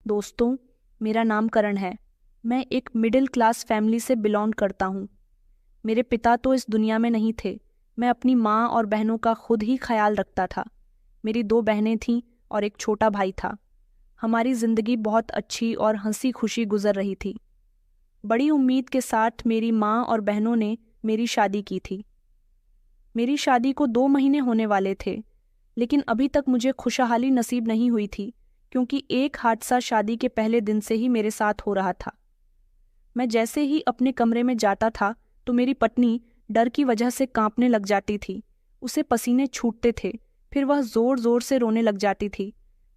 दोस्तों, मेरा नाम करण है। मैं एक मिडिल क्लास फैमिली से बिलोंग करता हूँ। मेरे पिता तो इस दुनिया में नहीं थे। मैं अपनी माँ और बहनों का खुद ही ख्याल रखता था। मेरी 2 बहनें थीं और एक छोटा भाई था। हमारी जिंदगी बहुत अच्छी और हंसी खुशी गुजर रही थी। बड़ी उम्मीद के साथ मेरी माँ और बहनों ने मेरी शादी की थी। मेरी शादी को 2 महीने होने वाले थे, लेकिन अभी तक मुझे खुशहाली नसीब नहीं हुई थी, क्योंकि एक हादसा शादी के पहले दिन से ही मेरे साथ हो रहा था। मैं जैसे ही अपने कमरे में जाता था तो मेरी पत्नी डर की वजह से कांपने लग जाती थी। उसे पसीने छूटते थे, फिर वह जोर जोर से रोने लग जाती थी।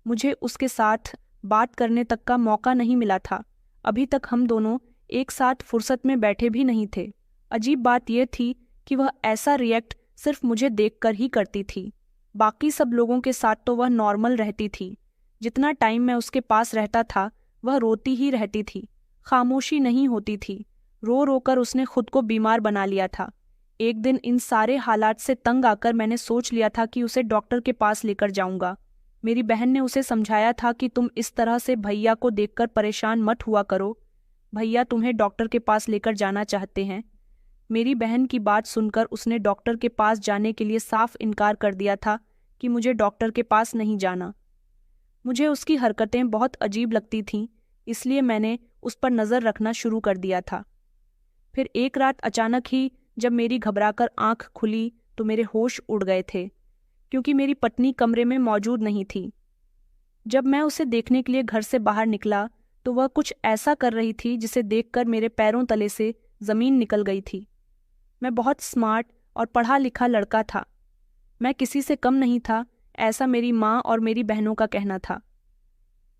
मुझे उसके साथ बात करने तक का मौका नहीं मिला था। अभी तक हम दोनों एक साथ फुर्सत में बैठे भी नहीं थे। अजीब बात यह थी कि वह ऐसा रिएक्ट सिर्फ मुझे देखकर ही करती थी। बाकी सब लोगों के साथ तो वह नॉर्मल रहती थी। जितना टाइम मैं उसके पास रहता था वह रोती ही रहती थी, खामोशी नहीं होती थी। रो रो कर उसने खुद को बीमार बना लिया था। एक दिन इन सारे हालात से तंग आकर मैंने सोच लिया था कि उसे डॉक्टर के पास लेकर जाऊंगा। मेरी बहन ने उसे समझाया था कि तुम इस तरह से भैया को देखकर परेशान मत हुआ करो। भैया तुम्हें डॉक्टर के पास लेकर जाना चाहते हैं। मेरी बहन की बात सुनकर उसने डॉक्टर के पास जाने के लिए साफ इनकार कर दिया था कि मुझे डॉक्टर के पास नहीं जाना। मुझे उसकी हरकतें बहुत अजीब लगती थीं, इसलिए मैंने उस पर नज़र रखना शुरू कर दिया था। फिर एक रात अचानक ही जब मेरी घबराकर आंख खुली तो मेरे होश उड़ गए थे, क्योंकि मेरी पत्नी कमरे में मौजूद नहीं थी। जब मैं उसे देखने के लिए घर से बाहर निकला तो वह कुछ ऐसा कर रही थी जिसे देखकर मेरे पैरों तले से ज़मीन निकल गई थी। मैं बहुत स्मार्ट और पढ़ा लिखा लड़का था। मैं किसी से कम नहीं था, ऐसा मेरी माँ और मेरी बहनों का कहना था।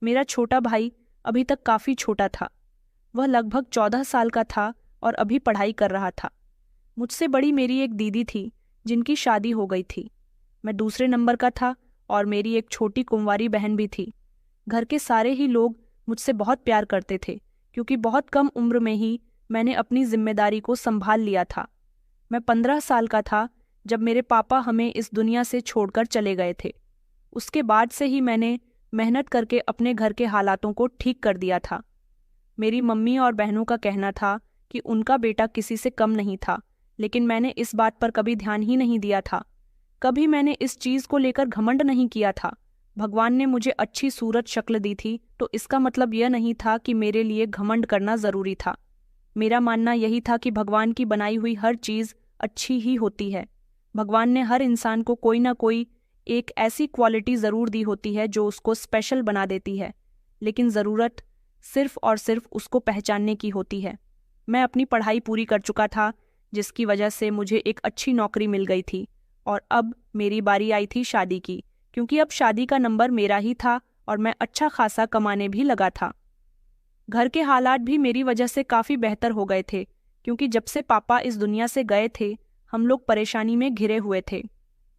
मेरा छोटा भाई अभी तक काफ़ी छोटा था। वह लगभग 14 साल का था और अभी पढ़ाई कर रहा था। मुझसे बड़ी मेरी एक दीदी थी जिनकी शादी हो गई थी। मैं दूसरे नंबर का था और मेरी एक छोटी कुंवारी बहन भी थी। घर के सारे ही लोग मुझसे बहुत प्यार करते थे, क्योंकि बहुत कम उम्र में ही मैंने अपनी जिम्मेदारी को संभाल लिया था। मैं 15 साल का था जब मेरे पापा हमें इस दुनिया से छोड़कर चले गए थे। उसके बाद से ही मैंने मेहनत करके अपने घर के हालातों को ठीक कर दिया था। मेरी मम्मी और बहनों का कहना था कि उनका बेटा किसी से कम नहीं था, लेकिन मैंने इस बात पर कभी ध्यान ही नहीं दिया था। कभी मैंने इस चीज़ को लेकर घमंड नहीं किया था। भगवान ने मुझे अच्छी सूरत शक्ल दी थी, तो इसका मतलब यह नहीं था कि मेरे लिए घमंड करना ज़रूरी था। मेरा मानना यही था कि भगवान की बनाई हुई हर चीज़ अच्छी ही होती है। भगवान ने हर इंसान को कोई ना कोई एक ऐसी क्वालिटी ज़रूर दी होती है जो उसको स्पेशल बना देती है, लेकिन ज़रूरत सिर्फ और सिर्फ उसको पहचानने की होती है। मैं अपनी पढ़ाई पूरी कर चुका था, जिसकी वजह से मुझे एक अच्छी नौकरी मिल गई थी, और अब मेरी बारी आई थी शादी की, क्योंकि अब शादी का नंबर मेरा ही था और मैं अच्छा खासा कमाने भी लगा था। घर के हालात भी मेरी वजह से काफ़ी बेहतर हो गए थे, क्योंकि जब से पापा इस दुनिया से गए थे हम लोग परेशानी में घिरे हुए थे।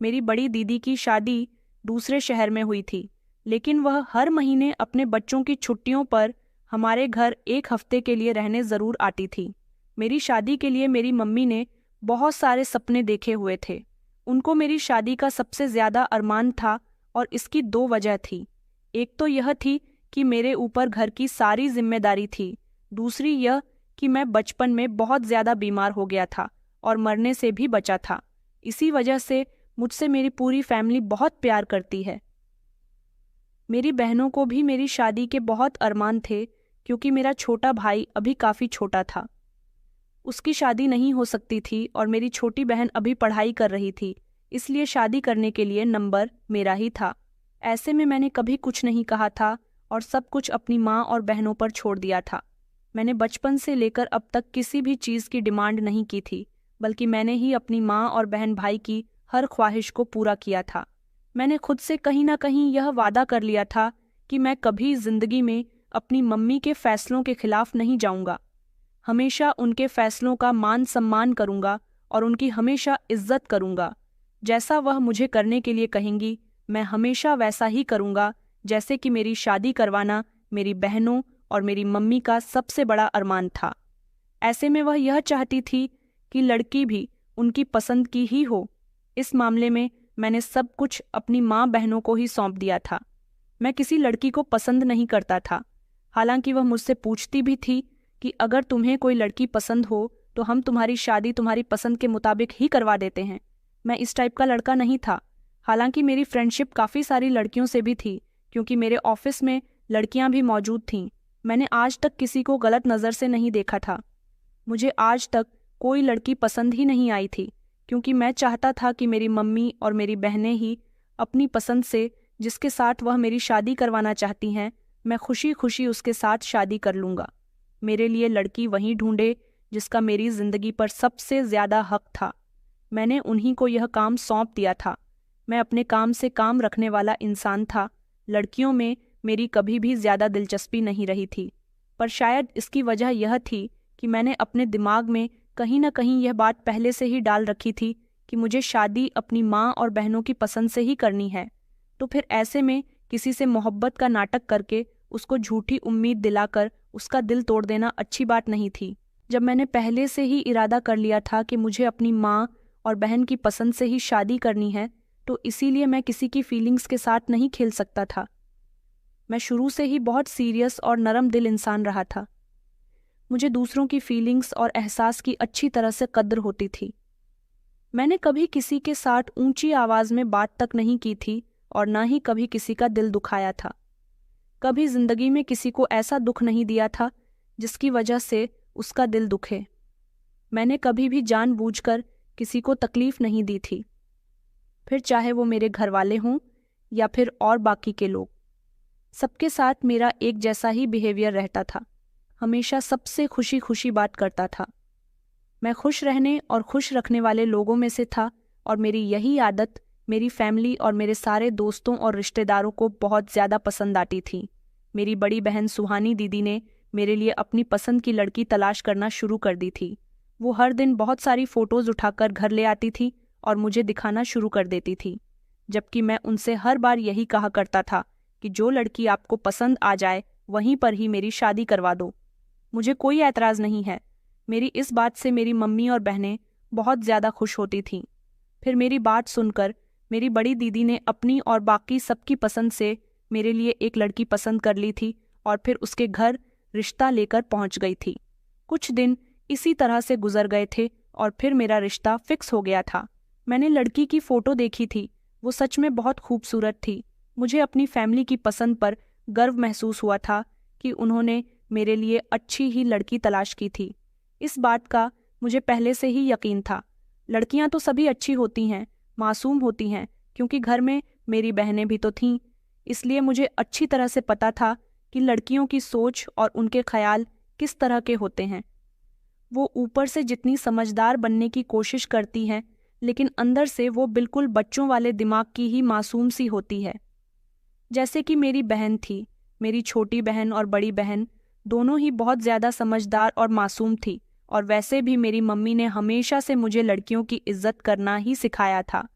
मेरी बड़ी दीदी की शादी दूसरे शहर में हुई थी, लेकिन वह हर महीने अपने बच्चों की छुट्टियों पर हमारे घर एक हफ्ते के लिए रहने ज़रूर आती थी। मेरी शादी के लिए मेरी मम्मी ने बहुत सारे सपने देखे हुए थे। उनको मेरी शादी का सबसे ज़्यादा अरमान था, और इसकी 2 वजह थी। एक तो यह थी कि मेरे ऊपर घर की सारी जिम्मेदारी थी। दूसरी यह कि मैं बचपन में बहुत ज़्यादा बीमार हो गया था और मरने से भी बचा था। इसी वजह से मुझसे मेरी पूरी फैमिली बहुत प्यार करती है। मेरी बहनों को भी मेरी शादी के बहुत अरमान थे, क्योंकि मेरा छोटा भाई अभी काफ़ी छोटा था। उसकी शादी नहीं हो सकती थी और मेरी छोटी बहन अभी पढ़ाई कर रही थी, इसलिए शादी करने के लिए नंबर मेरा ही था। ऐसे में मैंने कभी कुछ नहीं कहा था और सब कुछ अपनी माँ और बहनों पर छोड़ दिया था। मैंने बचपन से लेकर अब तक किसी भी चीज़ की डिमांड नहीं की थी, बल्कि मैंने ही अपनी माँ और बहन भाई की हर ख्वाहिश को पूरा किया था। मैंने खुद से कहीं ना कहीं यह वादा कर लिया था कि मैं कभी जिंदगी में अपनी मम्मी के फैसलों के खिलाफ नहीं जाऊंगा। हमेशा उनके फैसलों का मान सम्मान करूंगा और उनकी हमेशा इज्जत करूंगा। जैसा वह मुझे करने के लिए कहेंगी, मैं हमेशा वैसा ही करूंगा। जैसे कि मेरी शादी करवाना मेरी बहनों और मेरी मम्मी का सबसे बड़ा अरमान था। ऐसे में वह यह चाहती थी कि लड़की भी उनकी पसंद की ही हो। इस मामले में मैंने सब कुछ अपनी माँ बहनों को ही सौंप दिया था। मैं किसी लड़की को पसंद नहीं करता था, हालांकि वह मुझसे पूछती भी थी कि अगर तुम्हें कोई लड़की पसंद हो तो हम तुम्हारी शादी तुम्हारी पसंद के मुताबिक ही करवा देते हैं। मैं इस टाइप का लड़का नहीं था। हालांकि मेरी फ्रेंडशिप काफ़ी सारी लड़कियों से भी थी, क्योंकि मेरे ऑफिस में लड़कियां भी मौजूद थीं। मैंने आज तक किसी को गलत नज़र से नहीं देखा था। मुझे आज तक कोई लड़की पसंद ही नहीं आई थी, क्योंकि मैं चाहता था कि मेरी मम्मी और मेरी बहनें ही अपनी पसंद से, जिसके साथ वह मेरी शादी करवाना चाहती हैं, मैं खुशी खुशी उसके साथ शादी कर लूँगा। मेरे लिए लड़की वहीं ढूंढे जिसका मेरी ज़िंदगी पर सबसे ज़्यादा हक था। मैंने उन्हीं को यह काम सौंप दिया था। मैं अपने काम से काम रखने वाला इंसान था। लड़कियों में मेरी कभी भी ज़्यादा दिलचस्पी नहीं रही थी, पर शायद इसकी वजह यह थी कि मैंने अपने दिमाग में कहीं न कहीं यह बात पहले से ही डाल रखी थी कि मुझे शादी अपनी माँ और बहनों की पसंद से ही करनी है। तो फिर ऐसे में किसी से मोहब्बत का नाटक करके उसको झूठी उम्मीद दिलाकर उसका दिल तोड़ देना अच्छी बात नहीं थी। जब मैंने पहले से ही इरादा कर लिया था कि मुझे अपनी माँ और बहन की पसंद से ही शादी करनी है, तो इसीलिए मैं किसी की फीलिंग्स के साथ नहीं खेल सकता था। मैं शुरू से ही बहुत सीरियस और नरम दिल इंसान रहा था। मुझे दूसरों की फीलिंग्स और एहसास की अच्छी तरह से कद्र होती थी। मैंने कभी किसी के साथ ऊंची आवाज़ में बात तक नहीं की थी और ना ही कभी किसी का दिल दुखाया था। कभी जिंदगी में किसी को ऐसा दुख नहीं दिया था जिसकी वजह से उसका दिल दुखे। मैंने कभी भी जानबूझकर किसी को तकलीफ नहीं दी थी, फिर चाहे वो मेरे घर वाले हों या फिर और बाकी के लोग। सबके साथ मेरा एक जैसा ही बिहेवियर रहता था। हमेशा सबसे खुशी खुशी बात करता था। मैं खुश रहने और खुश रखने वाले लोगों में से था और मेरी यही आदत मेरी फैमिली और मेरे सारे दोस्तों और रिश्तेदारों को बहुत ज़्यादा पसंद आती थी। मेरी बड़ी बहन सुहानी दीदी ने मेरे लिए अपनी पसंद की लड़की तलाश करना शुरू कर दी थी। वो हर दिन बहुत सारी फ़ोटोज़ उठाकर घर ले आती थी और मुझे दिखाना शुरू कर देती थी, जबकि मैं उनसे हर बार यही कहा करता था कि जो लड़की आपको पसंद आ जाए वहीं पर ही मेरी शादी करवा दो। मुझे कोई ऐतराज़ नहीं है। मेरी इस बात से मेरी मम्मी और बहनें बहुत ज़्यादा खुश होती थीं। फिर मेरी बात सुनकर मेरी बड़ी दीदी ने अपनी और बाकी सबकी पसंद से मेरे लिए एक लड़की पसंद कर ली थी और फिर उसके घर रिश्ता लेकर पहुंच गई थी। कुछ दिन इसी तरह से गुजर गए थे और फिर मेरा रिश्ता फिक्स हो गया था। मैंने लड़की की फ़ोटो देखी थी। वो सच में बहुत खूबसूरत थी। मुझे अपनी फैमिली की पसंद पर गर्व महसूस हुआ था कि उन्होंने मेरे लिए अच्छी ही लड़की तलाश की थी। इस बात का मुझे पहले से ही यकीन था। लड़कियां तो सभी अच्छी होती हैं, मासूम होती हैं, क्योंकि घर में मेरी बहनें भी तो थीं। इसलिए मुझे अच्छी तरह से पता था कि लड़कियों की सोच और उनके ख्याल किस तरह के होते हैं। वो ऊपर से जितनी समझदार बनने की कोशिश करती हैं, लेकिन अंदर से वो बिल्कुल बच्चों वाले दिमाग की ही मासूम सी होती है। जैसे कि मेरी बहन थी। मेरी छोटी बहन और बड़ी बहन दोनों ही बहुत ज़्यादा समझदार और मासूम थी, और वैसे भी मेरी मम्मी ने हमेशा से मुझे लड़कियों की इज्जत करना ही सिखाया था।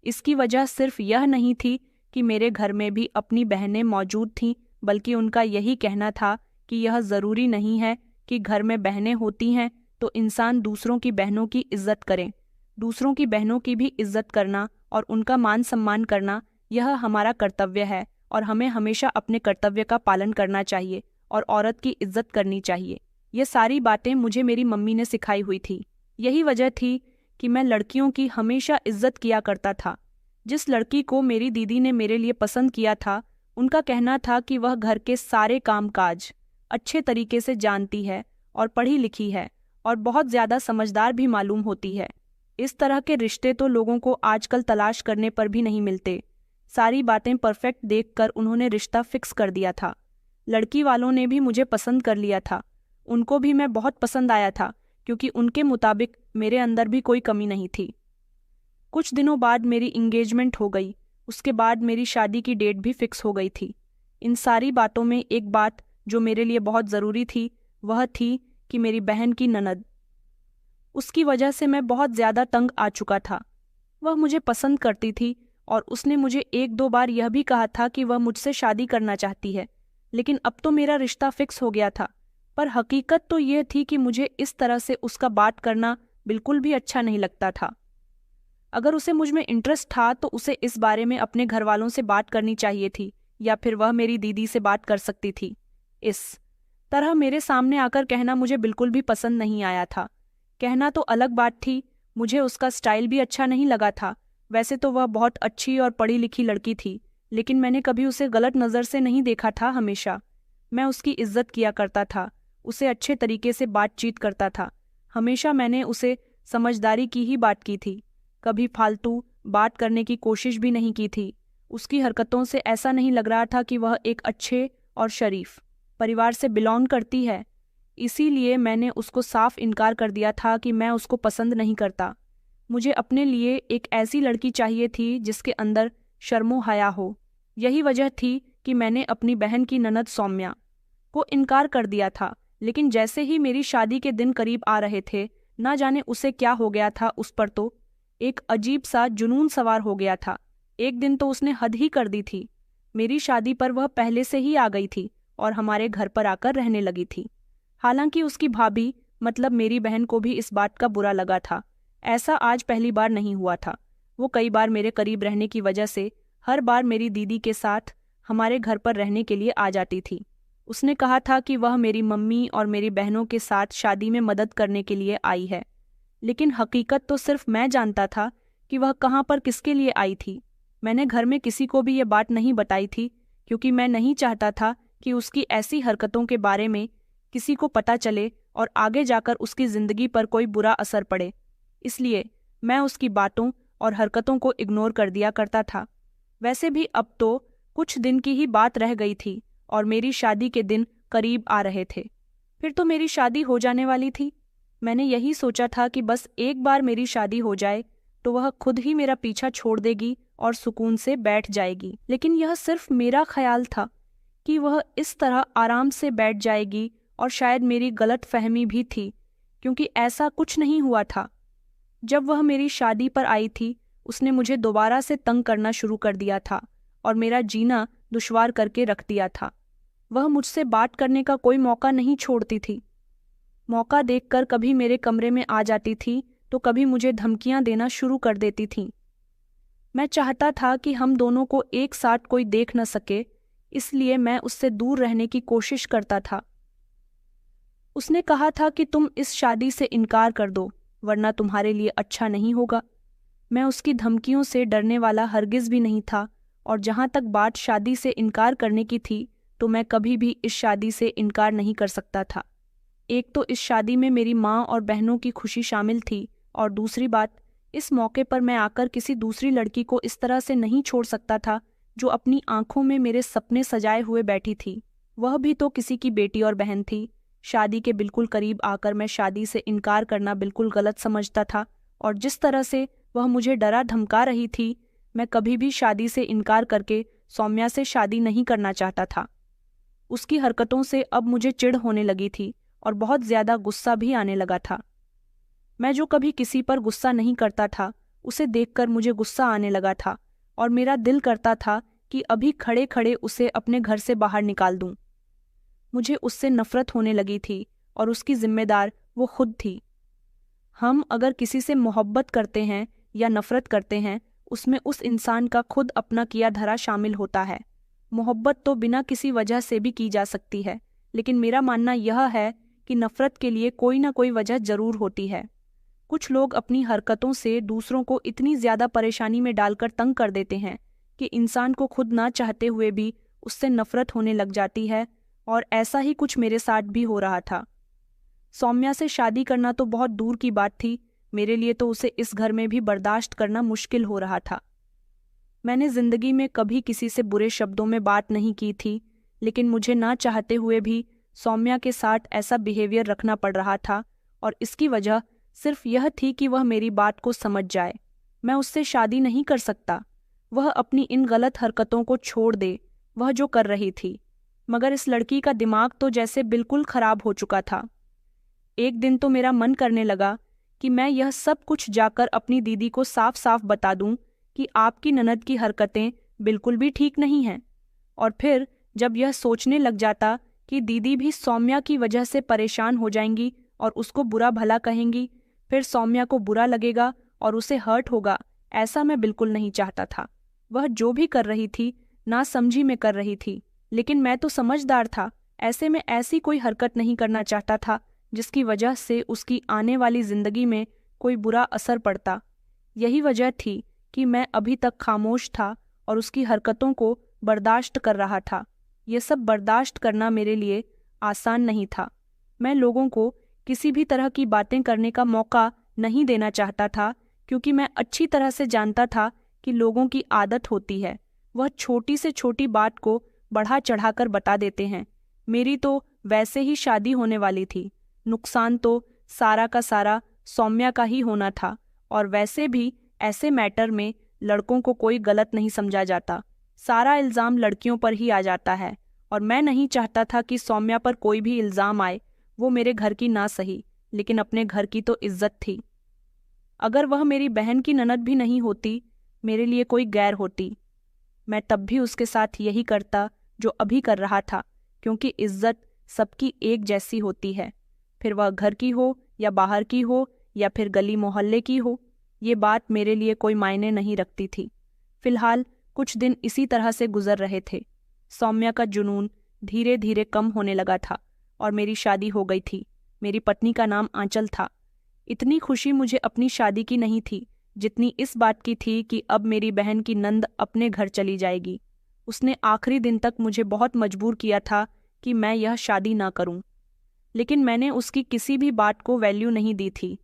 इसकी वजह सिर्फ यह नहीं थी कि मेरे घर में भी अपनी बहनें मौजूद थीं, बल्कि उनका यही कहना था कि यह ज़रूरी नहीं है कि घर में बहनें होती हैं तो इंसान दूसरों की बहनों की इज्जत करें। दूसरों की बहनों की भी इज्जत करना और उनका मान सम्मान करना यह हमारा कर्तव्य है, और हमें हमेशा अपने कर्तव्य का पालन करना चाहिए और औरत की इज्जत करनी चाहिए। ये सारी बातें मुझे मेरी मम्मी ने सिखाई हुई थी। यही वजह थी कि मैं लड़कियों की हमेशा इज्जत किया करता था। जिस लड़की को मेरी दीदी ने मेरे लिए पसंद किया था, उनका कहना था कि वह घर के सारे कामकाज अच्छे तरीके से जानती है और पढ़ी लिखी है और बहुत ज़्यादा समझदार भी मालूम होती है। इस तरह के रिश्ते तो लोगों को आजकल तलाश करने पर भी नहीं मिलते। सारी बातें परफेक्ट देखकर उन्होंने रिश्ता फिक्स कर दिया था। लड़की वालों ने भी मुझे पसंद कर लिया था। उनको भी मैं बहुत पसंद आया था, क्योंकि उनके मुताबिक मेरे अंदर भी कोई कमी नहीं थी। कुछ दिनों बाद मेरी इंगेजमेंट हो गई। उसके बाद मेरी शादी की डेट भी फिक्स हो गई थी। इन सारी बातों में एक बात जो मेरे लिए बहुत ज़रूरी थी, वह थी कि मेरी बहन की ननद। उसकी वजह से मैं बहुत ज़्यादा तंग आ चुका था। वह मुझे पसंद करती थी और उसने मुझे एक दो बार यह भी कहा था कि वह मुझसे शादी करना चाहती है, लेकिन अब तो मेरा रिश्ता फिक्स हो गया था। पर हकीकत तो यह थी कि मुझे इस तरह से उसका बात करना बिल्कुल भी अच्छा नहीं लगता था। अगर उसे मुझ में इंटरेस्ट था तो उसे इस बारे में अपने घर वालों से बात करनी चाहिए थी, या फिर वह मेरी दीदी से बात कर सकती थी। इस तरह मेरे सामने आकर कहना मुझे बिल्कुल भी पसंद नहीं आया था। कहना तो अलग बात थी, मुझे उसका स्टाइल भी अच्छा नहीं लगा था। वैसे तो वह बहुत अच्छी और पढ़ी लिखी लड़की थी, लेकिन मैंने कभी उसे गलत नज़र से नहीं देखा था। हमेशा मैं उसकी इज्जत किया करता था, उसे अच्छे तरीके से बातचीत करता था। हमेशा मैंने उसे समझदारी की ही बात की थी, कभी फालतू बात करने की कोशिश भी नहीं की थी। उसकी हरकतों से ऐसा नहीं लग रहा था कि वह एक अच्छे और शरीफ परिवार से बिलोंग करती है। इसीलिए मैंने उसको साफ इनकार कर दिया था कि मैं उसको पसंद नहीं करता। मुझे अपने लिए एक ऐसी लड़की चाहिए थी जिसके अंदर शर्मो हया हो। यही वजह थी कि मैंने अपनी बहन की ननद सौम्या को इनकार कर दिया था। लेकिन जैसे ही मेरी शादी के दिन करीब आ रहे थे, ना जाने उसे क्या हो गया था, उस पर तो एक अजीब सा जुनून सवार हो गया था। एक दिन तो उसने हद ही कर दी थी। मेरी शादी पर वह पहले से ही आ गई थी और हमारे घर पर आकर रहने लगी थी। हालांकि उसकी भाभी मतलब मेरी बहन को भी इस बात का बुरा लगा था। ऐसा आज पहली बार नहीं हुआ था। वो कई बार मेरे करीब रहने की वजह से हर बार मेरी दीदी के साथ हमारे घर पर रहने के लिए आ जाती थी। उसने कहा था कि वह मेरी मम्मी और मेरी बहनों के साथ शादी में मदद करने के लिए आई है, लेकिन हकीकत तो सिर्फ मैं जानता था कि वह कहाँ पर किसके लिए आई थी। मैंने घर में किसी को भी ये बात नहीं बताई थी, क्योंकि मैं नहीं चाहता था कि उसकी ऐसी हरकतों के बारे में किसी को पता चले और आगे जाकर उसकी ज़िंदगी पर कोई बुरा असर पड़े। इसलिए मैं उसकी बातों और हरकतों को इग्नोर कर दिया करता था। वैसे भी अब तो कुछ दिन की ही बात रह गई थी और मेरी शादी के दिन करीब आ रहे थे। फिर तो मेरी शादी हो जाने वाली थी। मैंने यही सोचा था कि बस एक बार मेरी शादी हो जाए तो वह खुद ही मेरा पीछा छोड़ देगी और सुकून से बैठ जाएगी। लेकिन यह सिर्फ मेरा ख्याल था कि वह इस तरह आराम से बैठ जाएगी, और शायद मेरी गलत फहमी भी थी, क्योंकि ऐसा कुछ नहीं हुआ था। जब वह मेरी शादी पर आई थी, उसने मुझे दोबारा से तंग करना शुरू कर दिया था और मेरा जीना दुश्वार करके रख दिया था। वह मुझसे बात करने का कोई मौका नहीं छोड़ती थी। मौका देखकर कभी मेरे कमरे में आ जाती थी तो कभी मुझे धमकियां देना शुरू कर देती थी। मैं चाहता था कि हम दोनों को एक साथ कोई देख न सके, इसलिए मैं उससे दूर रहने की कोशिश करता था। उसने कहा था कि तुम इस शादी से इनकार कर दो, वरना तुम्हारे लिए अच्छा नहीं होगा। मैं उसकी धमकियों से डरने वाला हरगिज भी नहीं था, और जहां तक बात शादी से इनकार करने की थी, तो मैं कभी भी इस शादी से इनकार नहीं कर सकता था। एक तो इस शादी में मेरी माँ और बहनों की खुशी शामिल थी, और दूसरी बात, इस मौके पर मैं आकर किसी दूसरी लड़की को इस तरह से नहीं छोड़ सकता था जो अपनी आंखों में मेरे सपने सजाए हुए बैठी थी। वह भी तो किसी की बेटी और बहन थी। शादी के बिल्कुल करीब आकर मैं शादी से इनकार करना बिल्कुल गलत समझता था, और जिस तरह से वह मुझे डरा धमका रही थी, मैं कभी भी शादी से इनकार करके सौम्या से शादी नहीं करना चाहता था। उसकी हरकतों से अब मुझे चिढ़ होने लगी थी और बहुत ज्यादा गुस्सा भी आने लगा था। मैं जो कभी किसी पर गुस्सा नहीं करता था, उसे देखकर मुझे गुस्सा आने लगा था, और मेरा दिल करता था कि अभी खड़े खड़े उसे अपने घर से बाहर निकाल दूं। मुझे उससे नफरत होने लगी थी, और उसकी जिम्मेदार वो खुद थी। हम अगर किसी से मोहब्बत करते हैं या नफरत करते हैं, उसमें उस इंसान का खुद अपना किया धरा शामिल होता है। मोहब्बत तो बिना किसी वजह से भी की जा सकती है, लेकिन मेरा मानना यह है कि नफरत के लिए कोई ना कोई वजह जरूर होती है। कुछ लोग अपनी हरकतों से दूसरों को इतनी ज्यादा परेशानी में डालकर तंग कर देते हैं कि इंसान को खुद ना चाहते हुए भी उससे नफरत होने लग जाती है, और ऐसा ही कुछ मेरे साथ भी हो रहा था। सौम्या से शादी करना तो बहुत दूर की बात थी, मेरे लिए तो उसे इस घर में भी बर्दाश्त करना मुश्किल हो रहा था। मैंने जिंदगी में कभी किसी से बुरे शब्दों में बात नहीं की थी, लेकिन मुझे ना चाहते हुए भी सौम्या के साथ ऐसा बिहेवियर रखना पड़ रहा था, और इसकी वजह सिर्फ यह थी कि वह मेरी बात को समझ जाए। मैं उससे शादी नहीं कर सकता। वह अपनी इन गलत हरकतों को छोड़ दे, वह जो कर रही थी। मगर इस लड़की का दिमाग तो जैसे बिल्कुल खराब हो चुका था। एक दिन तो मेरा मन करने लगा कि मैं यह सब कुछ जाकर अपनी दीदी को साफ साफ बता दूं कि आपकी ननद की हरकतें बिल्कुल भी ठीक नहीं हैं। और फिर जब यह सोचने लग जाता कि दीदी भी सौम्या की वजह से परेशान हो जाएंगी और उसको बुरा भला कहेंगी, फिर सौम्या को बुरा लगेगा और उसे हर्ट होगा, ऐसा मैं बिल्कुल नहीं चाहता था। वह जो भी कर रही थी ना समझी में कर रही थी, लेकिन मैं तो समझदार था। ऐसे में ऐसी कोई हरकत नहीं करना चाहता था जिसकी वजह से उसकी आने वाली जिंदगी में कोई बुरा असर पड़ता। यही वजह थी कि मैं अभी तक खामोश था और उसकी हरकतों को बर्दाश्त कर रहा था। ये सब बर्दाश्त करना मेरे लिए आसान नहीं था। मैं लोगों को किसी भी तरह की बातें करने का मौका नहीं देना चाहता था, क्योंकि मैं अच्छी तरह से जानता था कि लोगों की आदत होती है, वह छोटी से छोटी बात को बढ़ा चढ़ाकर बता देते हैं। मेरी तो वैसे ही शादी होने वाली थी, नुकसान तो सारा का सारा सौम्या का ही होना था, और वैसे भी ऐसे मैटर में लड़कों को कोई गलत नहीं समझा जाता, सारा इल्ज़ाम लड़कियों पर ही आ जाता है। और मैं नहीं चाहता था कि सौम्या पर कोई भी इल्ज़ाम आए। वो मेरे घर की ना सही, लेकिन अपने घर की तो इज्जत थी। अगर वह मेरी बहन की ननद भी नहीं होती, मेरे लिए कोई गैर होती, मैं तब भी उसके साथ यही करता जो अभी कर रहा था, क्योंकि इज्जत सबकी एक जैसी होती है, फिर वह घर की हो या बाहर की हो या फिर गली मोहल्ले की हो। ये बात मेरे लिए कोई मायने नहीं रखती थी। फिलहाल कुछ दिन इसी तरह से गुजर रहे थे। सौम्या का जुनून धीरे धीरे कम होने लगा था और मेरी शादी हो गई थी। मेरी पत्नी का नाम आंचल था। इतनी खुशी मुझे अपनी शादी की नहीं थी जितनी इस बात की थी कि अब मेरी बहन की नंद अपने घर चली जाएगी। उसने आखिरी दिन तक मुझे बहुत मजबूर किया था कि मैं यह शादी ना करूं, लेकिन मैंने उसकी किसी भी बात को वैल्यू नहीं दी थी,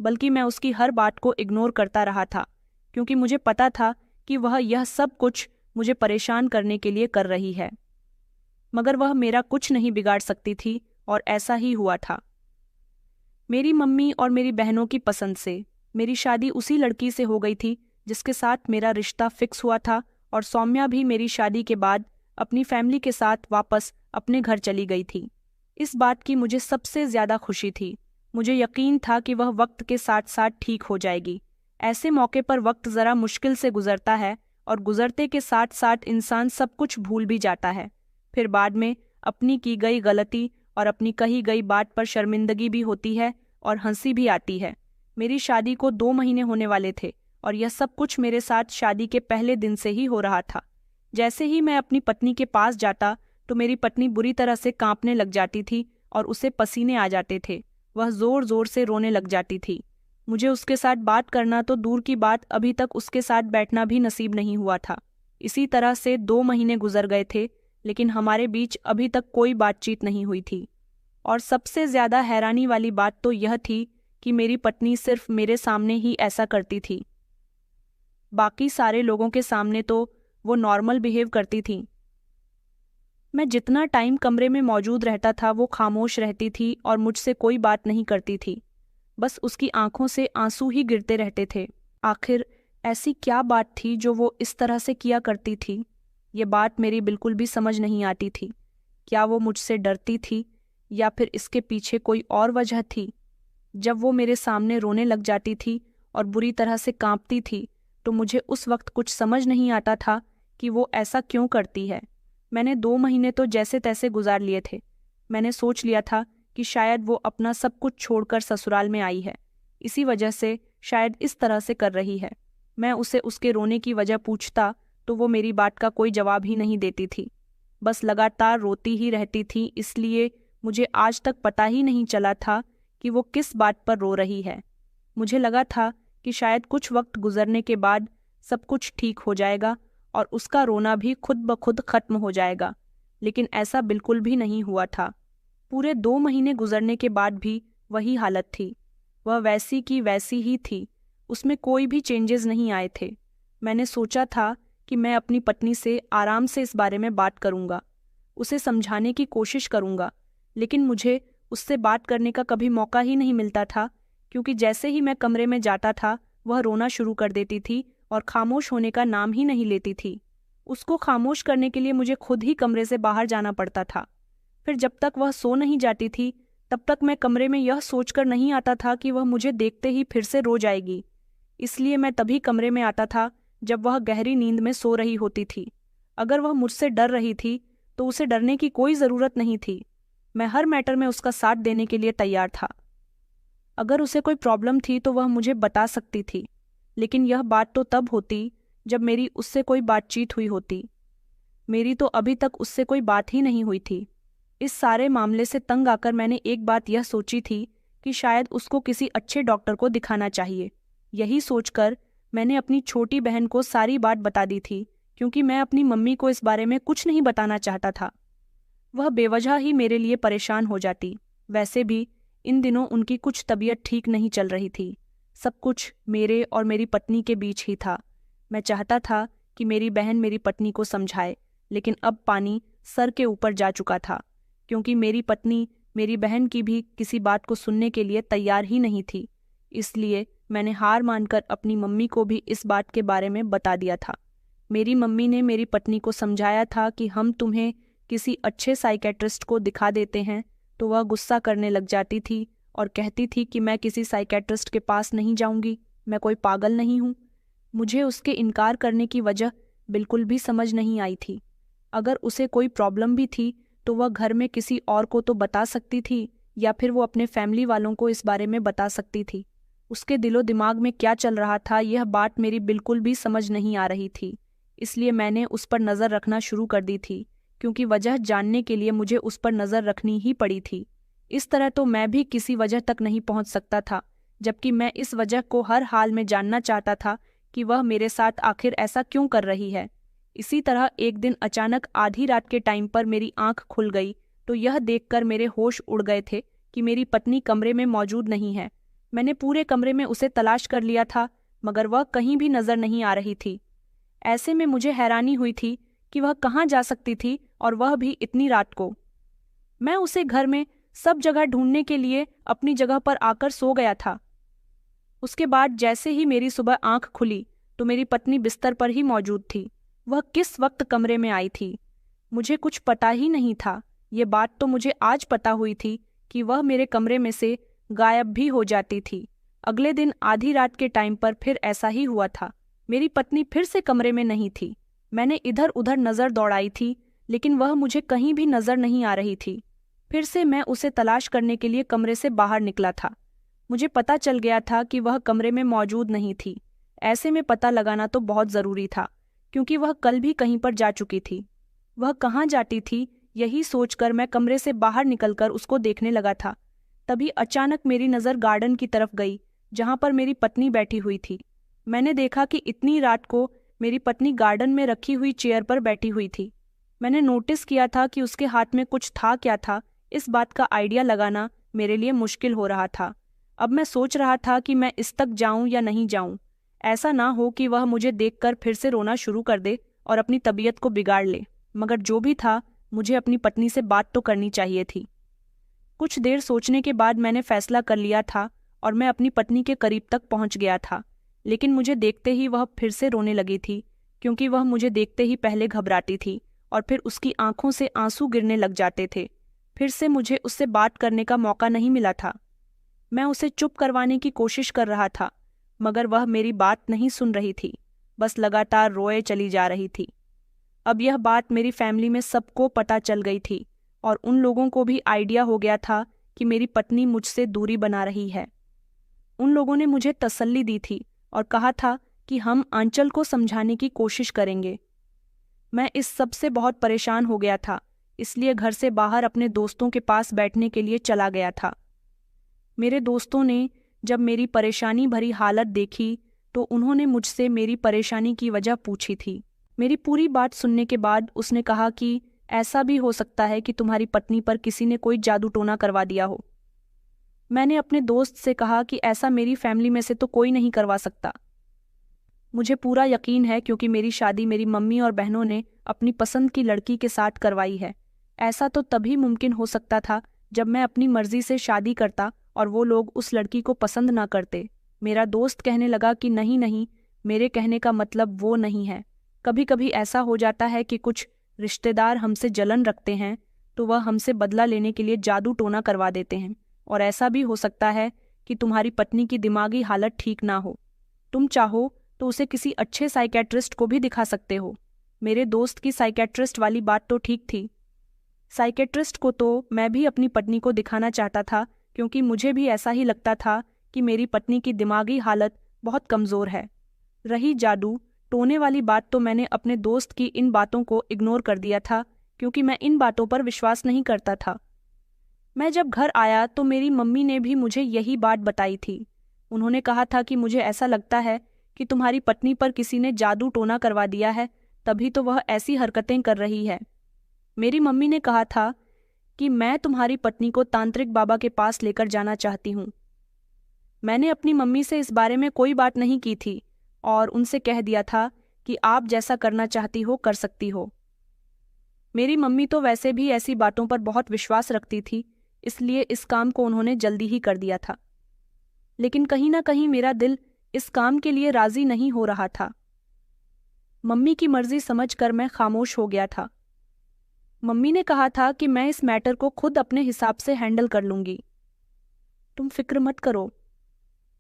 बल्कि मैं उसकी हर बात को इग्नोर करता रहा था, क्योंकि मुझे पता था कि वह यह सब कुछ मुझे परेशान करने के लिए कर रही है। मगर वह मेरा कुछ नहीं बिगाड़ सकती थी, और ऐसा ही हुआ था। मेरी मम्मी और मेरी बहनों की पसंद से मेरी शादी उसी लड़की से हो गई थी जिसके साथ मेरा रिश्ता फिक्स हुआ था, और सौम्या भी मेरी शादी के बाद अपनी फैमिली के साथ वापस अपने घर चली गई थी। इस बात की मुझे सबसे ज़्यादा खुशी थी। मुझे यकीन था कि वह वक्त के साथ साथ ठीक हो जाएगी। ऐसे मौके पर वक्त ज़रा मुश्किल से गुजरता है, और गुजरते के साथ साथ इंसान सब कुछ भूल भी जाता है। फिर बाद में अपनी की गई गलती और अपनी कही गई बात पर शर्मिंदगी भी होती है और हंसी भी आती है। मेरी शादी को 2 महीने होने वाले थे, और यह सब कुछ मेरे साथ शादी के पहले दिन से ही हो रहा था। जैसे ही मैं अपनी पत्नी के पास जाता तो मेरी पत्नी बुरी तरह से कांपने लग जाती थी और उसे पसीने आ जाते थे। वह जोर जोर से रोने लग जाती थी। मुझे उसके साथ बात करना तो दूर की बात, अभी तक उसके साथ बैठना भी नसीब नहीं हुआ था। इसी तरह से 2 महीने गुजर गए थे, लेकिन हमारे बीच अभी तक कोई बातचीत नहीं हुई थी। और सबसे ज़्यादा हैरानी वाली बात तो यह थी कि मेरी पत्नी सिर्फ मेरे सामने ही ऐसा करती थी। बाकी सारे लोगों के सामने तो वो नॉर्मल बिहेव करती थी। मैं जितना टाइम कमरे में मौजूद रहता था वो खामोश रहती थी और मुझसे कोई बात नहीं करती थी। बस उसकी आंखों से आंसू ही गिरते रहते थे। आखिर ऐसी क्या बात थी जो वो इस तरह से किया करती थी? ये बात मेरी बिल्कुल भी समझ नहीं आती थी। क्या वो मुझसे डरती थी, या फिर इसके पीछे कोई और वजह थी? जब वो मेरे सामने रोने लग जाती थी और बुरी तरह से कांपती थी, तो मुझे उस वक्त कुछ समझ नहीं आता था कि वो ऐसा क्यों करती है। मैंने 2 महीने तो जैसे तैसे गुजार लिए थे। मैंने सोच लिया था कि शायद वो अपना सब कुछ छोड़कर ससुराल में आई है, इसी वजह से शायद इस तरह से कर रही है। मैं उसे उसके रोने की वजह पूछता तो वो मेरी बात का कोई जवाब ही नहीं देती थी, बस लगातार रोती ही रहती थी। इसलिए मुझे आज तक पता ही नहीं चला था कि वो किस बात पर रो रही है। मुझे लगा था कि शायद कुछ वक्त गुजरने के बाद सब कुछ ठीक हो जाएगा और उसका रोना भी खुद ब खुद खत्म हो जाएगा, लेकिन ऐसा बिल्कुल भी नहीं हुआ था। पूरे 2 महीने गुजरने के बाद भी वही हालत थी। वह वैसी की वैसी ही थी, उसमें कोई भी चेंजेस नहीं आए थे। मैंने सोचा था कि मैं अपनी पत्नी से आराम से इस बारे में बात करूंगा, उसे समझाने की कोशिश करूंगा, लेकिन मुझे उससे बात करने का कभी मौका ही नहीं मिलता था, क्योंकि जैसे ही मैं कमरे में जाता था वह रोना शुरू कर देती थी और खामोश होने का नाम ही नहीं लेती थी। उसको खामोश करने के लिए मुझे खुद ही कमरे से बाहर जाना पड़ता था। फिर जब तक वह सो नहीं जाती थी तब तक मैं कमरे में यह सोचकर नहीं आता था कि वह मुझे देखते ही फिर से रो जाएगी। इसलिए मैं तभी कमरे में आता था जब वह गहरी नींद में सो रही होती थी। अगर वह मुझसे डर रही थी तो उसे डरने की कोई ज़रूरत नहीं थी। मैं हर मैटर में उसका साथ देने के लिए तैयार था। अगर उसे कोई प्रॉब्लम थी तो वह मुझे बता सकती थी, लेकिन यह बात तो तब होती जब मेरी उससे कोई बातचीत हुई होती। मेरी तो अभी तक उससे कोई बात ही नहीं हुई थी। इस सारे मामले से तंग आकर मैंने एक बात यह सोची थी कि शायद उसको किसी अच्छे डॉक्टर को दिखाना चाहिए। यही सोचकर मैंने अपनी छोटी बहन को सारी बात बता दी थी, क्योंकि मैं अपनी मम्मी को इस बारे में कुछ नहीं बताना चाहता था। वह बेवजह ही मेरे लिए परेशान हो जाती। वैसे भी इन दिनों उनकी कुछ तबीयत ठीक नहीं चल रही थी। सब कुछ मेरे और मेरी पत्नी के बीच ही था। मैं चाहता था कि मेरी बहन मेरी पत्नी को समझाए, लेकिन अब पानी सर के ऊपर जा चुका था, क्योंकि मेरी पत्नी मेरी बहन की भी किसी बात को सुनने के लिए तैयार ही नहीं थी। इसलिए मैंने हार मानकर अपनी मम्मी को भी इस बात के बारे में बता दिया था। मेरी मम्मी ने मेरी पत्नी को समझाया था कि हम तुम्हें किसी अच्छे साइकेट्रिस्ट को दिखा देते हैं, तो वह गुस्सा करने लग जाती थी और कहती थी कि मैं किसी साइकेट्रिस्ट के पास नहीं जाऊंगी, मैं कोई पागल नहीं हूँ। मुझे उसके इनकार करने की वजह बिल्कुल भी समझ नहीं आई थी। अगर उसे कोई प्रॉब्लम भी थी तो वह घर में किसी और को तो बता सकती थी, या फिर वो अपने फैमिली वालों को इस बारे में बता सकती थी। उसके दिलो दिमाग में क्या चल रहा था, यह बात मेरी बिल्कुल भी समझ नहीं आ रही थी। इसलिए मैंने उस पर नज़र रखना शुरू कर दी थी, क्योंकि वजह जानने के लिए मुझे उस पर नज़र रखनी ही पड़ी थी। इस तरह तो मैं भी किसी वजह तक नहीं पहुंच सकता था, जबकि मैं इस वजह को हर हाल में जानना चाहता था कि वह मेरे साथ आखिर ऐसा क्यों कर रही है। इसी तरह एक दिन अचानक आधी रात के टाइम पर मेरी आंख खुल गई, तो यह देखकर मेरे होश उड़ गए थे कि मेरी पत्नी कमरे में मौजूद नहीं है। मैंने पूरे कमरे में उसे तलाश कर लिया था, मगर वह कहीं भी नजर नहीं आ रही थी। ऐसे में मुझे हैरानी हुई थी कि वह कहाँ जा सकती थी, और वह भी इतनी रात को। मैं उसे घर में सब जगह ढूंढने के लिए अपनी जगह पर आकर सो गया था। उसके बाद जैसे ही मेरी सुबह आंख खुली तो मेरी पत्नी बिस्तर पर ही मौजूद थी। वह किस वक्त कमरे में आई थी मुझे कुछ पता ही नहीं था। ये बात तो मुझे आज पता हुई थी कि वह मेरे कमरे में से गायब भी हो जाती थी। अगले दिन आधी रात के टाइम पर फिर ऐसा ही हुआ था। मेरी पत्नी फिर से कमरे में नहीं थी। मैंने इधर उधर नज़र दौड़ाई थी, लेकिन वह मुझे कहीं भी नज़र नहीं आ रही थी। फिर से मैं उसे तलाश करने के लिए कमरे से बाहर निकला था। मुझे पता चल गया था कि वह कमरे में मौजूद नहीं थी। ऐसे में पता लगाना तो बहुत ज़रूरी था, क्योंकि वह कल भी कहीं पर जा चुकी थी। वह कहाँ जाती थी, यही सोचकर मैं कमरे से बाहर निकलकर उसको देखने लगा था। तभी अचानक मेरी नज़र गार्डन की तरफ गई, जहाँ पर मेरी पत्नी बैठी हुई थी। मैंने देखा कि इतनी रात को मेरी पत्नी गार्डन में रखी हुई चेयर पर बैठी हुई थी। मैंने नोटिस किया था कि उसके हाथ में कुछ था। क्या था, इस बात का आइडिया लगाना मेरे लिए मुश्किल हो रहा था। अब मैं सोच रहा था कि मैं इस तक जाऊं या नहीं जाऊं। ऐसा ना हो कि वह मुझे देखकर फिर से रोना शुरू कर दे और अपनी तबीयत को बिगाड़ ले। मगर जो भी था, मुझे अपनी पत्नी से बात तो करनी चाहिए थी। कुछ देर सोचने के बाद मैंने फैसला कर लिया था और मैं अपनी पत्नी के करीब तक पहुंच गया था। लेकिन मुझे देखते ही वह फिर से रोने लगी थी, क्योंकि वह मुझे देखते ही पहले घबराती थी और फिर उसकी आंखों से आंसू गिरने लग जाते थे। फिर से मुझे उससे बात करने का मौका नहीं मिला था। मैं उसे चुप करवाने की कोशिश कर रहा था, मगर वह मेरी बात नहीं सुन रही थी, बस लगातार रोए चली जा रही थी। अब यह बात मेरी फैमिली में सबको पता चल गई थी, और उन लोगों को भी आइडिया हो गया था कि मेरी पत्नी मुझसे दूरी बना रही है। उन लोगों ने मुझे तसल्ली दी थी और कहा था कि हम आंचल को समझाने की कोशिश करेंगे। मैं इस सब से बहुत परेशान हो गया था, इसलिए घर से बाहर अपने दोस्तों के पास बैठने के लिए चला गया था। मेरे दोस्तों ने जब मेरी परेशानी भरी हालत देखी तो उन्होंने मुझसे मेरी परेशानी की वजह पूछी थी। मेरी पूरी बात सुनने के बाद उसने कहा कि ऐसा भी हो सकता है कि तुम्हारी पत्नी पर किसी ने कोई जादू टोना करवा दिया हो। मैंने अपने दोस्त से कहा कि ऐसा मेरी फैमिली में से तो कोई नहीं करवा सकता। मुझे पूरा यकीन है, क्योंकि मेरी शादी मेरी मम्मी और बहनों ने अपनी पसंद की लड़की के साथ करवाई है। ऐसा तो तभी मुमकिन हो सकता था जब मैं अपनी मर्जी से शादी करता और वो लोग उस लड़की को पसंद ना करते। मेरा दोस्त कहने लगा कि नहीं नहीं, मेरे कहने का मतलब वो नहीं है। कभी कभी ऐसा हो जाता है कि कुछ रिश्तेदार हमसे जलन रखते हैं, तो वह हमसे बदला लेने के लिए जादू टोना करवा देते हैं। और ऐसा भी हो सकता है कि तुम्हारी पत्नी की दिमागी हालत ठीक ना हो। तुम चाहो तो उसे किसी अच्छे साइकेट्रिस्ट को भी दिखा सकते हो। मेरे दोस्त की साइकेट्रिस्ट वाली बात तो ठीक थी। साइकेट्रिस्ट को तो मैं भी अपनी पत्नी को दिखाना चाहता था, क्योंकि मुझे भी ऐसा ही लगता था कि मेरी पत्नी की दिमागी हालत बहुत कमज़ोर है। रही जादू टोने वाली बात, तो मैंने अपने दोस्त की इन बातों को इग्नोर कर दिया था, क्योंकि मैं इन बातों पर विश्वास नहीं करता था। मैं जब घर आया तो मेरी मम्मी ने भी मुझे यही बात बताई थी। उन्होंने कहा था कि मुझे ऐसा लगता है कि तुम्हारी पत्नी पर किसी ने जादू टोना करवा दिया है, तभी तो वह ऐसी हरकतें कर रही है। मेरी मम्मी ने कहा था कि मैं तुम्हारी पत्नी को तांत्रिक बाबा के पास लेकर जाना चाहती हूँ। मैंने अपनी मम्मी से इस बारे में कोई बात नहीं की थी और उनसे कह दिया था कि आप जैसा करना चाहती हो कर सकती हो। मेरी मम्मी तो वैसे भी ऐसी बातों पर बहुत विश्वास रखती थी, इसलिए इस काम को उन्होंने जल्दी ही कर दिया था। लेकिन कहीं ना कहीं मेरा दिल इस काम के लिए राजी नहीं हो रहा था। मम्मी की मर्जी समझकर मैं खामोश हो गया था। मम्मी ने कहा था कि मैं इस मैटर को खुद अपने हिसाब से हैंडल कर लूंगी। तुम फिक्र मत करो।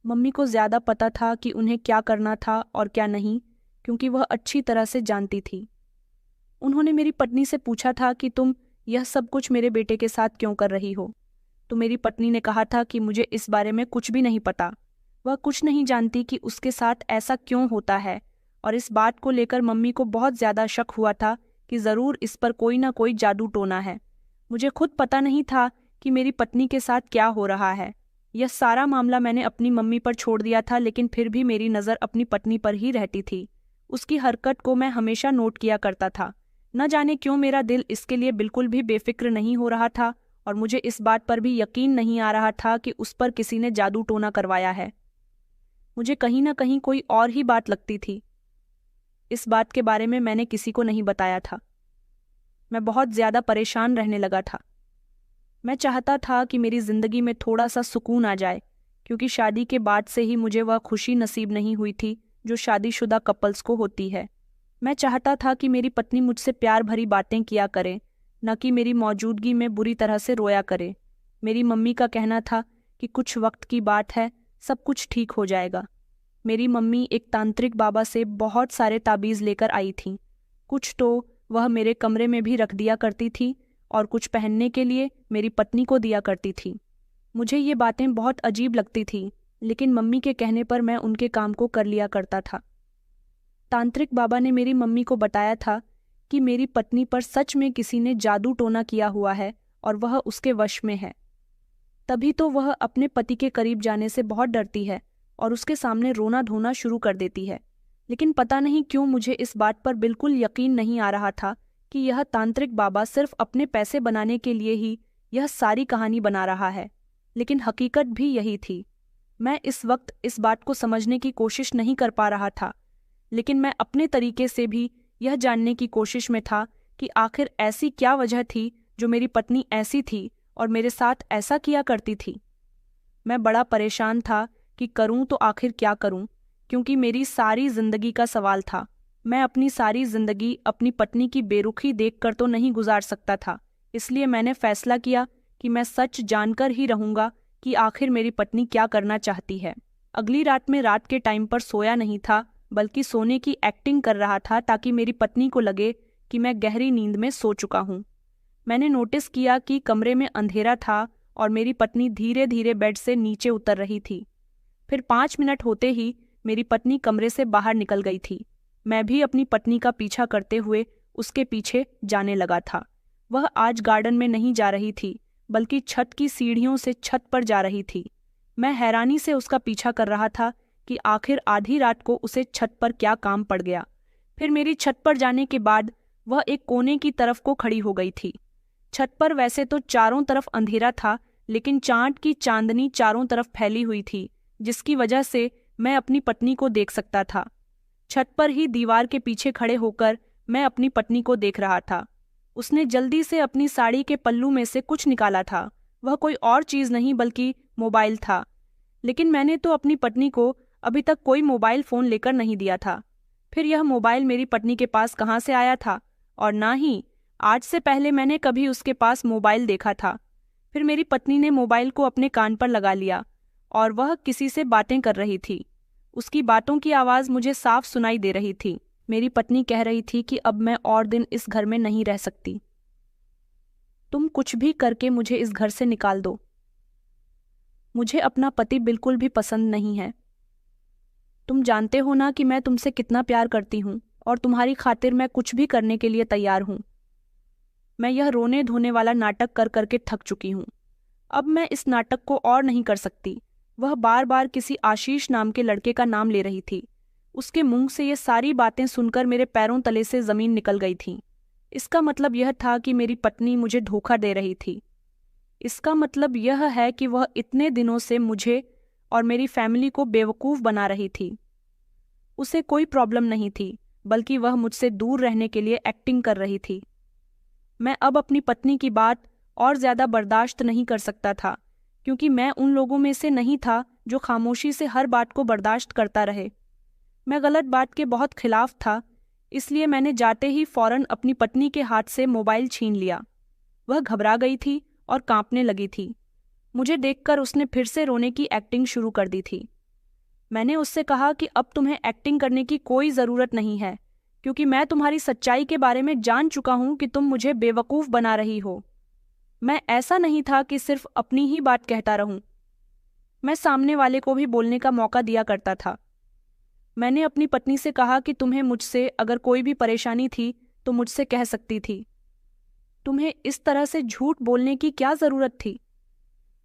मम्मी को ज्यादा पता था कि उन्हें क्या करना था और क्या नहीं, क्योंकि वह अच्छी तरह से जानती थी। उन्होंने मेरी पत्नी से पूछा था कि तुम यह सब कुछ मेरे बेटे के साथ क्यों कर रही हो। तो मेरी पत्नी ने कहा था कि मुझे इस बारे में कुछ भी नहीं पता। वह कुछ नहीं जानती कि उसके साथ ऐसा क्यों होता है, और इस बात को लेकर मम्मी को बहुत ज्यादा शक हुआ था कि जरूर इस पर कोई ना कोई जादू टोना है। मुझे खुद पता नहीं था कि मेरी पत्नी के साथ क्या हो रहा है। यह सारा मामला मैंने अपनी मम्मी पर छोड़ दिया था, लेकिन फिर भी मेरी नज़र अपनी पत्नी पर ही रहती थी। उसकी हरकत को मैं हमेशा नोट किया करता था। न जाने क्यों मेरा दिल इसके लिए बिल्कुल भी बेफिक्र नहीं हो रहा था, और मुझे इस बात पर भी यकीन नहीं आ रहा था कि उस पर किसी ने जादू टोना करवाया है। मुझे कहीं ना कहीं कोई और ही बात लगती थी। इस बात के बारे में मैंने किसी को नहीं बताया था। मैं बहुत ज्यादा परेशान रहने लगा था। मैं चाहता था कि मेरी जिंदगी में थोड़ा सा सुकून आ जाए, क्योंकि शादी के बाद से ही मुझे वह खुशी नसीब नहीं हुई थी जो शादीशुदा कपल्स को होती है। मैं चाहता था कि मेरी पत्नी मुझसे प्यार भरी बातें किया करे, न कि मेरी मौजूदगी में बुरी तरह से रोया करे। मेरी मम्मी का कहना था कि कुछ वक्त की बात है, सब कुछ ठीक हो जाएगा। मेरी मम्मी एक तांत्रिक बाबा से बहुत सारे ताबीज़ लेकर आई थीं। कुछ तो वह मेरे कमरे में भी रख दिया करती थी और कुछ पहनने के लिए मेरी पत्नी को दिया करती थी। मुझे ये बातें बहुत अजीब लगती थी, लेकिन मम्मी के कहने पर मैं उनके काम को कर लिया करता था। तांत्रिक बाबा ने मेरी मम्मी को बताया था कि मेरी पत्नी पर सच में किसी ने जादू टोना किया हुआ है और वह उसके वश में है। तभी तो वह अपने पति के करीब जाने से बहुत डरती है और उसके सामने रोना धोना शुरू कर देती है। लेकिन पता नहीं क्यों मुझे इस बात पर बिल्कुल यकीन नहीं आ रहा था कि यह तांत्रिक बाबा सिर्फ अपने पैसे बनाने के लिए ही यह सारी कहानी बना रहा है। लेकिन हकीकत भी यही थी। मैं इस वक्त इस बात को समझने की कोशिश नहीं कर पा रहा था, लेकिन मैं अपने तरीके से भी यह जानने की कोशिश में था कि आखिर ऐसी क्या वजह थी जो मेरी पत्नी ऐसी थी और मेरे साथ ऐसा किया करती थी। मैं बड़ा परेशान था कि करूं तो आखिर क्या करूं, क्योंकि मेरी सारी जिंदगी का सवाल था। मैं अपनी सारी जिंदगी अपनी पत्नी की बेरुखी देखकर तो नहीं गुजार सकता था। इसलिए मैंने फैसला किया कि मैं सच जानकर ही रहूंगा कि आखिर मेरी पत्नी क्या करना चाहती है। अगली रात में रात के टाइम पर सोया नहीं था, बल्कि सोने की एक्टिंग कर रहा था ताकि मेरी पत्नी को लगे कि मैं गहरी नींद में सो चुका हूँ। मैंने नोटिस किया कि कमरे में अंधेरा था और मेरी पत्नी धीरे धीरे बेड से नीचे उतर रही थी। फिर 5 मिनट होते ही मेरी पत्नी कमरे से बाहर निकल गई थी। मैं भी अपनी पत्नी का पीछा करते हुए उसके पीछे जाने लगा था। वह आज गार्डन में नहीं जा रही थी, बल्कि छत की सीढ़ियों से छत पर जा रही थी। मैं हैरानी से उसका पीछा कर रहा था कि आखिर आधी रात को उसे छत पर क्या काम पड़ गया। फिर मेरी छत पर जाने के बाद वह एक कोने की तरफ को खड़ी हो गई थी। छत पर वैसे तो चारों तरफ अंधेरा था, लेकिन चांद की चांदनी चारों तरफ फैली हुई थी, जिसकी वजह से मैं अपनी पत्नी को देख सकता था। छत पर ही दीवार के पीछे खड़े होकर मैं अपनी पत्नी को देख रहा था। उसने जल्दी से अपनी साड़ी के पल्लू में से कुछ निकाला था। वह कोई और चीज नहीं बल्कि मोबाइल था। लेकिन मैंने तो अपनी पत्नी को अभी तक कोई मोबाइल फोन लेकर नहीं दिया था। फिर यह मोबाइल मेरी पत्नी के पास कहाँ से आया था, और ना ही आज से पहले मैंने कभी उसके पास मोबाइल देखा था। फिर मेरी पत्नी ने मोबाइल को अपने कान पर लगा लिया और वह किसी से बातें कर रही थी। उसकी बातों की आवाज़ मुझे साफ सुनाई दे रही थी। मेरी पत्नी कह रही थी कि अब मैं और दिन इस घर में नहीं रह सकती। तुम कुछ भी करके मुझे इस घर से निकाल दो। मुझे अपना पति बिल्कुल भी पसंद नहीं है। तुम जानते हो ना कि मैं तुमसे कितना प्यार करती हूँ और तुम्हारी खातिर मैं कुछ भी करने के लिए तैयार हूँ। मैं यह रोने धोने वाला नाटक कर करके थक चुकी हूँ। अब मैं इस नाटक को और नहीं कर सकती। वह बार बार किसी आशीष नाम के लड़के का नाम ले रही थी। उसके मुंह से ये सारी बातें सुनकर मेरे पैरों तले से जमीन निकल गई थी। इसका मतलब यह था कि मेरी पत्नी मुझे धोखा दे रही थी। इसका मतलब यह है कि वह इतने दिनों से मुझे और मेरी फैमिली को बेवकूफ़ बना रही थी। उसे कोई प्रॉब्लम नहीं थी, बल्कि वह मुझसे दूर रहने के लिए एक्टिंग कर रही थी। मैं अब अपनी पत्नी की बात और ज़्यादा बर्दाश्त नहीं कर सकता था, क्योंकि मैं उन लोगों में से नहीं था जो खामोशी से हर बात को बर्दाश्त करता रहे। मैं गलत बात के बहुत खिलाफ था, इसलिए मैंने जाते ही फौरन अपनी पत्नी के हाथ से मोबाइल छीन लिया। वह घबरा गई थी और कांपने लगी थी। मुझे देखकर उसने फिर से रोने की एक्टिंग शुरू कर दी थी। मैंने उससे कहा कि अब तुम्हें एक्टिंग करने की कोई ज़रूरत नहीं है, क्योंकि मैं तुम्हारी सच्चाई के बारे में जान चुका हूं कि तुम मुझे बेवकूफ़ बना रही हो। मैं ऐसा नहीं था कि सिर्फ अपनी ही बात कहता रहूं। मैं सामने वाले को भी बोलने का मौका दिया करता था। मैंने अपनी पत्नी से कहा कि तुम्हें मुझसे अगर कोई भी परेशानी थी तो मुझसे कह सकती थी। तुम्हें इस तरह से झूठ बोलने की क्या ज़रूरत थी?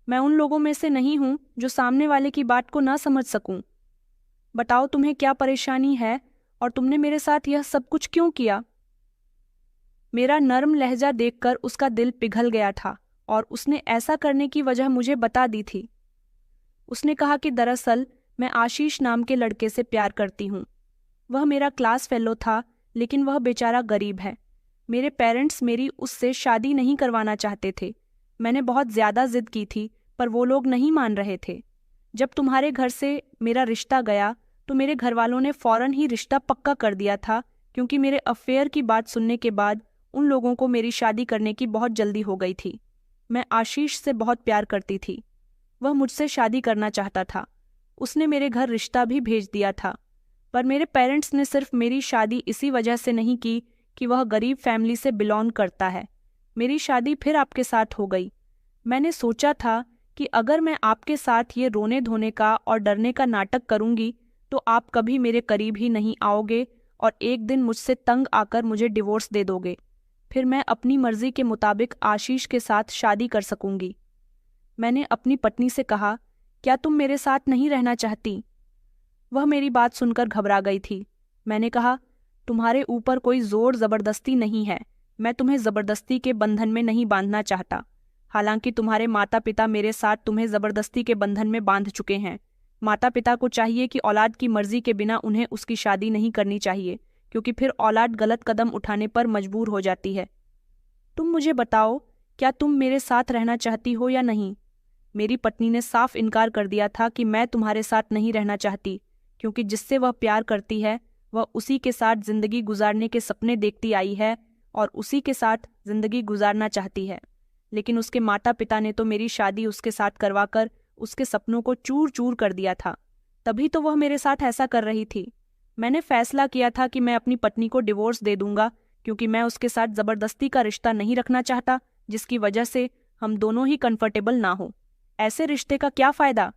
मैं उन लोगों में से नहीं हूं जो सामने वाले की बात को ना समझ सकूं। बताओ तुम्हें क्या परेशानी है और तुमने मेरे साथ यह सब कुछ क्यों किया? मेरा नर्म लहजा देखकर उसका दिल पिघल गया था और उसने ऐसा करने की वजह मुझे बता दी थी। उसने कहा कि दरअसल मैं आशीष नाम के लड़के से प्यार करती हूँ। वह मेरा क्लास फेलो था, लेकिन वह बेचारा गरीब है। मेरे पेरेंट्स मेरी उससे शादी नहीं करवाना चाहते थे। मैंने बहुत ज़्यादा जिद की थी, पर वो लोग नहीं मान रहे थे। जब तुम्हारे घर से मेरा रिश्ता गया तो मेरे घर वालों ने फ़ौरन ही रिश्ता पक्का कर दिया था, क्योंकि मेरे अफेयर की बात सुनने के बाद उन लोगों को मेरी शादी करने की बहुत जल्दी हो गई थी। मैं आशीष से बहुत प्यार करती थी। वह मुझसे शादी करना चाहता था। उसने मेरे घर रिश्ता भी भेज दिया था, पर मेरे पेरेंट्स ने सिर्फ मेरी शादी इसी वजह से नहीं की कि वह गरीब फैमिली से बिलोंग करता है। मेरी शादी फिर आपके साथ हो गई। मैंने सोचा था कि अगर मैं आपके साथ ये रोने धोने का और डरने का नाटक करूंगी तो आप कभी मेरे करीब ही नहीं आओगे और एक दिन मुझसे तंग आकर मुझे डिवोर्स दे दोगे। फिर मैं अपनी मर्जी के मुताबिक आशीष के साथ शादी कर सकूंगी। मैंने अपनी पत्नी से कहा, क्या तुम मेरे साथ नहीं रहना चाहती? वह मेरी बात सुनकर घबरा गई थी। मैंने कहा, तुम्हारे ऊपर कोई जोर ज़बरदस्ती नहीं है। मैं तुम्हें ज़बरदस्ती के बंधन में नहीं बांधना चाहता। हालांकि तुम्हारे माता पिता मेरे साथ तुम्हें ज़बरदस्ती के बंधन में बांध चुके हैं। माता पिता को चाहिए कि औलाद की मर्जी के बिना उन्हें उसकी शादी नहीं करनी चाहिए, क्योंकि फिर औलाद गलत कदम उठाने पर मजबूर हो जाती है। तुम मुझे बताओ, क्या तुम मेरे साथ रहना चाहती हो या नहीं? मेरी पत्नी ने साफ इनकार कर दिया था कि मैं तुम्हारे साथ नहीं रहना चाहती, क्योंकि जिससे वह प्यार करती है वह उसी के साथ जिंदगी गुजारने के सपने देखती आई है और उसी के साथ जिंदगी गुजारना चाहती है। लेकिन उसके माता पिता ने तो मेरी शादी उसके साथ करवाकर उसके सपनों को चूर चूर कर दिया था। तभी तो वह मेरे साथ ऐसा कर रही थी। मैंने फैसला किया था कि मैं अपनी पत्नी को डिवोर्स दे दूंगा, क्योंकि मैं उसके साथ ज़बरदस्ती का रिश्ता नहीं रखना चाहता, जिसकी वजह से हम दोनों ही कंफर्टेबल ना हो। ऐसे रिश्ते का क्या फ़ायदा?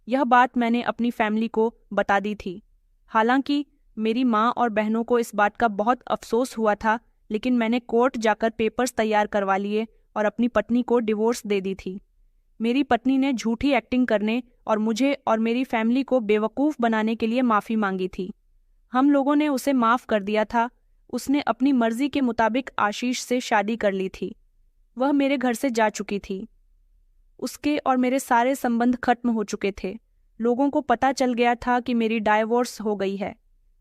यह बात मैंने अपनी फैमिली को बता दी थी। हालांकि मेरी माँ और बहनों को इस बात का बहुत अफसोस हुआ था, लेकिन मैंने कोर्ट जाकर पेपर्स तैयार करवा लिए और अपनी पत्नी को डिवोर्स दे दी थी। मेरी पत्नी ने झूठी एक्टिंग करने और मुझे और मेरी फैमिली को बेवकूफ़ बनाने के लिए माफ़ी मांगी थी। हम लोगों ने उसे माफ़ कर दिया था। उसने अपनी मर्जी के मुताबिक आशीष से शादी कर ली थी। वह मेरे घर से जा चुकी थी। उसके और मेरे सारे संबंध खत्म हो चुके थे। लोगों को पता चल गया था कि मेरी डाइवोर्स हो गई है।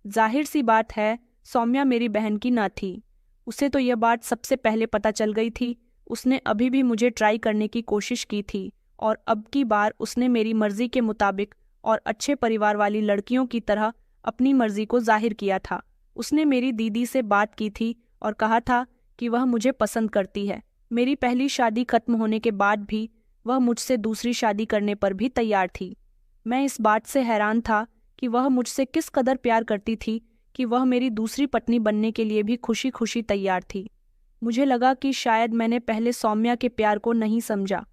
जाहिर सी बात है, सौम्या मेरी बहन की ना थी। उसे तो यह बात सबसे पहले पता चल गई थी। उसने अभी भी मुझे ट्राई करने की कोशिश की थी और अब की बार उसने मेरी मर्जी के मुताबिक और अच्छे परिवार वाली लड़कियों की तरह अपनी मर्जी को जाहिर किया था। उसने मेरी दीदी से बात की थी और कहा था कि वह मुझे पसंद करती है। मेरी पहली शादी खत्म होने के बाद भी वह मुझसे दूसरी शादी करने पर भी तैयार थी। मैं इस बात से हैरान था कि वह मुझसे किस कदर प्यार करती थी कि वह मेरी दूसरी पत्नी बनने के लिए भी खुशी खुशी तैयार थी। मुझे लगा कि शायद मैंने पहले सौम्या के प्यार को नहीं समझा,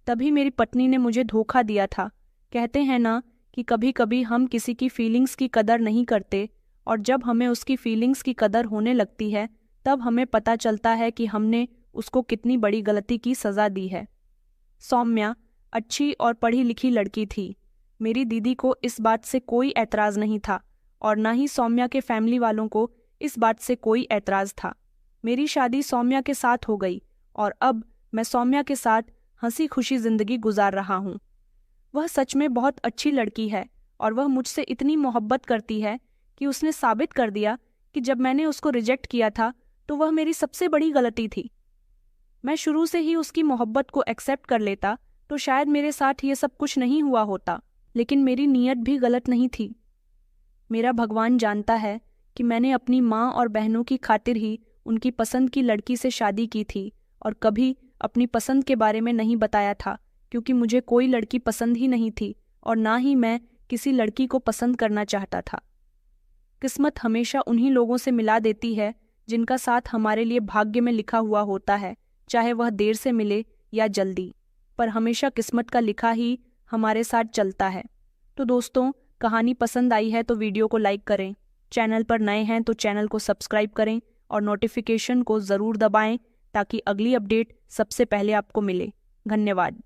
तभी मेरी पत्नी ने मुझे धोखा दिया था। कहते हैं ना कि कभी कभी हम किसी की फीलिंग्स की कदर नहीं करते, और जब हमें उसकी फीलिंग्स की कदर होने लगती है तब हमें पता चलता है कि हमने उसको कितनी बड़ी गलती की सज़ा दी है। सौम्या अच्छी और पढ़ी लिखी लड़की थी। मेरी दीदी को इस बात से कोई ऐतराज़ नहीं था और ना ही सौम्या के फैमिली वालों को इस बात से कोई ऐतराज़ था। मेरी शादी सौम्या के साथ हो गई और अब मैं सौम्या के साथ हंसी खुशी ज़िंदगी गुजार रहा हूँ। वह सच में बहुत अच्छी लड़की है और वह मुझसे इतनी मोहब्बत करती है कि उसने साबित कर दिया कि जब मैंने उसको रिजेक्ट किया था तो वह मेरी सबसे बड़ी गलती थी। मैं शुरू से ही उसकी मोहब्बत को एक्सेप्ट कर लेता तो शायद मेरे साथ ये सब कुछ नहीं हुआ होता, लेकिन मेरी नीयत भी गलत नहीं थी। मेरा भगवान जानता है कि मैंने अपनी माँ और बहनों की खातिर ही उनकी पसंद की लड़की से शादी की थी और कभी अपनी पसंद के बारे में नहीं बताया था, क्योंकि मुझे कोई लड़की पसंद ही नहीं थी और ना ही मैं किसी लड़की को पसंद करना चाहता था। किस्मत हमेशा उन्हीं लोगों से मिला देती है जिनका साथ हमारे लिए भाग्य में लिखा हुआ होता है, चाहे वह देर से मिले या जल्दी, पर हमेशा किस्मत का लिखा ही हमारे साथ चलता है। तो दोस्तों, कहानी पसंद आई है तो वीडियो को लाइक करें, चैनल पर नए हैं तो चैनल को सब्सक्राइब करें और नोटिफिकेशन को ज़रूर दबाएं ताकि अगली अपडेट सबसे पहले आपको मिले। धन्यवाद।